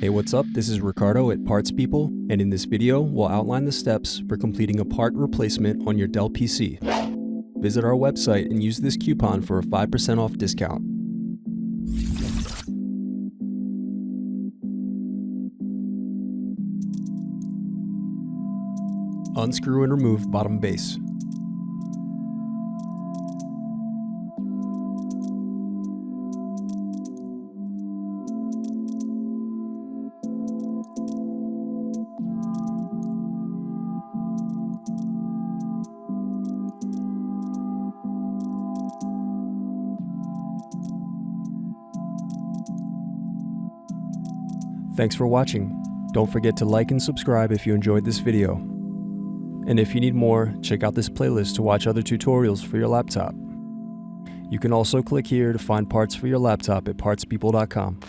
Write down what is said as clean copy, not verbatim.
Hey, what's up? This is Ricardo at Parts People, and in this video, we'll outline the steps for completing a part replacement on your Dell PC. Visit our website and use this coupon for a 5% off discount. Unscrew and remove bottom base. Thanks for watching. Don't forget to like and subscribe if you enjoyed this video. And if you need more, check out this playlist to watch other tutorials for your laptop. You can also click here to find parts for your laptop at partspeople.com.